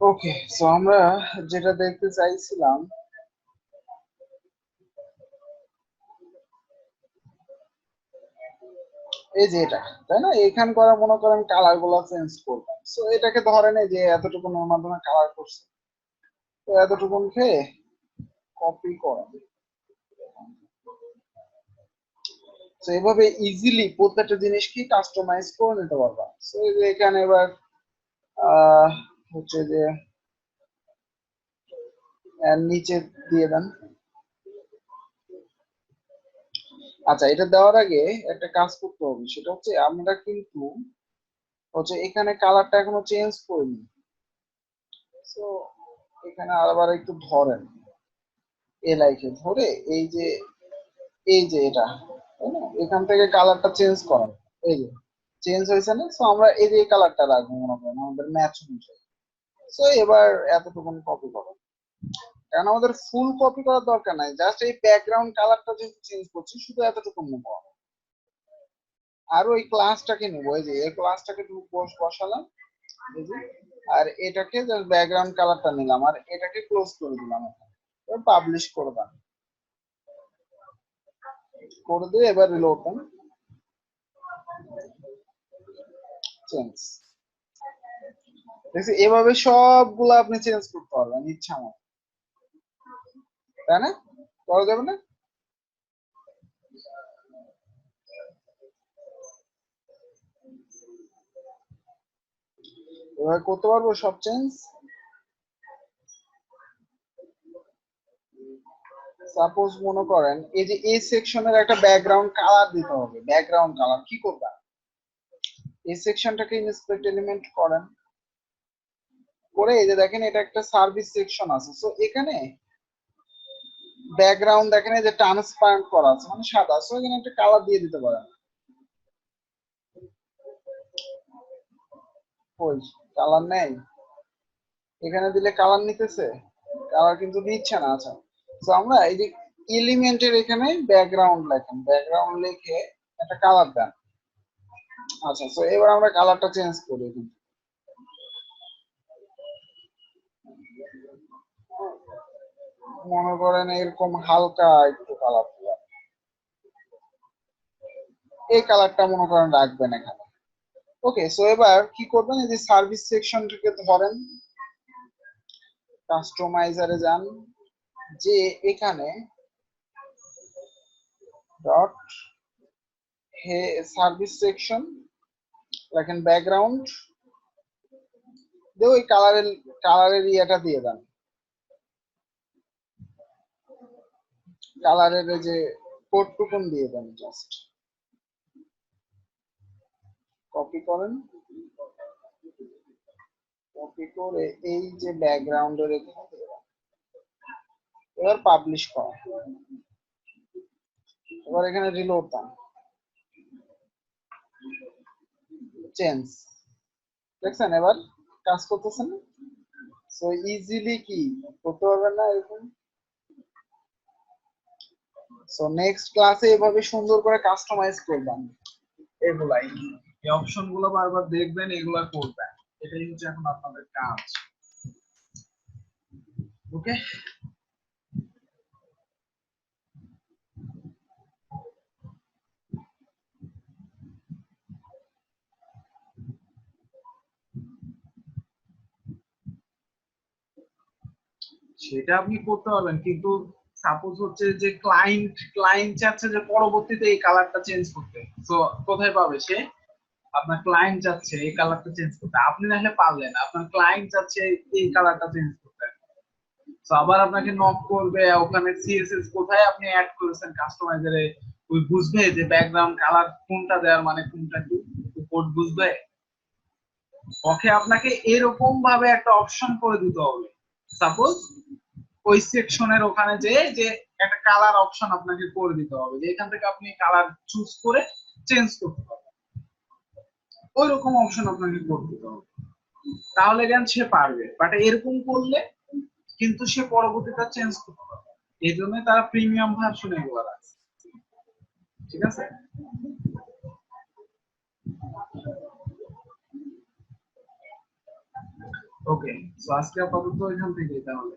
ওকে, so আমরা যেটা দেখতে চাইছিলাম, এই যে এটা, তাই না? এখান করা মনে করেন কালার গুলো চেঞ্জ করবেন। সো এটাকে ধরেন এই যে এতটুকুনের মাধ্যমে কালার করছে, তো এতটুকুনকে কপি করেন। তো এইভাবে ইজিলি প্রত্যেকটা জিনিস কি কাস্টমাইজ করে নিতে পারবা। তো এই যে এখানে এবার আহ হচ্ছে যে নিচে দিয়ে দেন। আচ্ছা, এটা দেওয়ার আগে একটা কাজ করতে হবে, সেটা হচ্ছে আমরা কিন্তু হচ্ছে এখানে কালারটা এখনো চেঞ্জ করিনি। তো এখানে আবার একটু ধরেন, এ লাইকে ধরে এই যে এটা, তাই না? এখান থেকে কালারটা চেঞ্জ করেন। এই যে চেঞ্জ হয়েছে না? তো আমরা এই যে কালারটা রাখবো মনে করেন আমাদের ম্যাচ অনুযায়ী। তো এবার এতটুকু কপি করো, কারণ আমাদের ফুল কপি করার দরকার নাই, জাস্ট এই ব্যাকগ্রাউন্ড কালারটা যেহেতু চেঞ্জ করছি শুধু এতটুকু নেবো। আর ওই ক্লাসটাকে নেবো, এই যে এই ক্লাসটাকে বসালাম, এই যে, আর এটাকে জাস্ট ব্যাকগ্রাউন্ড কালারটা নিলাম আর এটাকে ক্লোজ করে দিলাম। পাবলিশ করলাম, করে দিয়ে এবার রিলোড দেন, চেঞ্জ। দেখছি এভাবে সবগুলো আপনি চেঞ্জ করতে পারবেন ইচ্ছা মতো, তাই না? করা যাবে না? এভাবে করতে পারবো সব চেঞ্জ। সাপোজ মনে করেন এই যে এই সেকশনের একটা ব্যাকগ্রাউন্ড কালার দিতে হবে। ব্যাকগ্রাউন্ড কালার কি করবা, এই সেকশনটাকে ইন্সপেক্ট এলিমেন্ট করেন, করে এই যে দেখেন এটা একটা সার্ভিস সেকশন আছে। সো এখানে ব্যাকগ্রাউন্ড দেখেন এই যে ট্রান্সপারেন্ট করা আছে, মানে সাদা। সো এখানে একটা কালার দিয়ে দিতে পারেন। ওই কালার নেই, এখানে দিলে কালার নিতেছে, কালার কিন্তু নিচ্ছে না। আচ্ছা, তো আমরা এই যে এলিমেন্টের এখানে ব্যাকগ্রাউন্ড লেখেন, ব্যাকগ্রাউন্ড লিখে একটা কালার দেন। আচ্ছা, তো এবার আমরা কালারটা চেঞ্জ করি। মনে করেন এরকম হালকা একটু কালার, এই কালারটা মনে করেন রাখবেন এখানে। ওকে, সো এবার কি করবেন, এই যে সার্ভিস সেকশনটাকে ধরেন, কাস্টমাইজারে যান, যে এখানে ডট হে সার্ভিস সেকশন লেখেন ব্যাকগ্রাউন্ড, দিয়ে ওই কালারের ইয়েটা দিয়ে দেন, কালারের এই যে কোডটুকুন দিয়ে দেন। জাস্ট কপি করেন, কপি করে এই যে ব্যাকগ্রাউন্ডের এখানে দিয়ে দেন। এবার পাবলিশ করা, এবার এখানে রিলোড দেন, চেঞ্জ। দেখছেন এবার কাজ করতেছেন না? সো ইজিলি কি করতে পারবেন না এরকম? সো নেক্সট ক্লাসে এভাবে সুন্দর করে কাস্টমাইজ করবেন এগুলাই, এই অপশন গুলো বারবার দেখবেন, এগুলা করবেন। এটাই হচ্ছে এখন আপনাদের কাজ। ওকে, সেটা আপনি করতে পারবেন, কিন্তু সাপোজ হচ্ছে যে ক্লায়েন্ট চাচ্ছে যে পরবর্তীতে এই কালারটা চেঞ্জ করতে, তো কোথায় পাবে সে? আপনার ক্লায়েন্ট চাচ্ছে এই কালারটা চেঞ্জ করতে, আপনি নাহলে পারলেন, আপনার ক্লায়েন্ট চাচ্ছে এই কালারটা চেঞ্জ করতে। তো আবার আপনাকে নক করবে, ওখানে সিএসএস কোথায় আপনি অ্যাড করেছেন কাস্টমাইজারে, ওই বুঝবে যে ব্যাকগ্রাউন্ড কালার কোনটা দেওয়ার, মানে কোনটা কি কোড বুঝবে। ওকে, আপনাকে এরকম ভাবে একটা অপশন করে দিতে হবে। সাপোজ ওই সেকশনের ওখানে যে একটা কালার অপশন আপনাকে করে দিতে হবে, যে এখান থেকে আপনি কালার চুজ করে চেঞ্জ করতে পারবেন। ওই রকম অপশন আপনাকে করে দিতে হবে, তাহলে জ্ঞান সে পারবে। বাট এরকম করলে কিন্তু সে পরবর্তীতে চেঞ্জ করতে পারবে। এই জন্য তারা প্রিমিয়াম ভার্সন এগুলো রাখছে। ঠিক আছে? ওকে, সো আজকে আপাতত এখান থেকে তাহলে।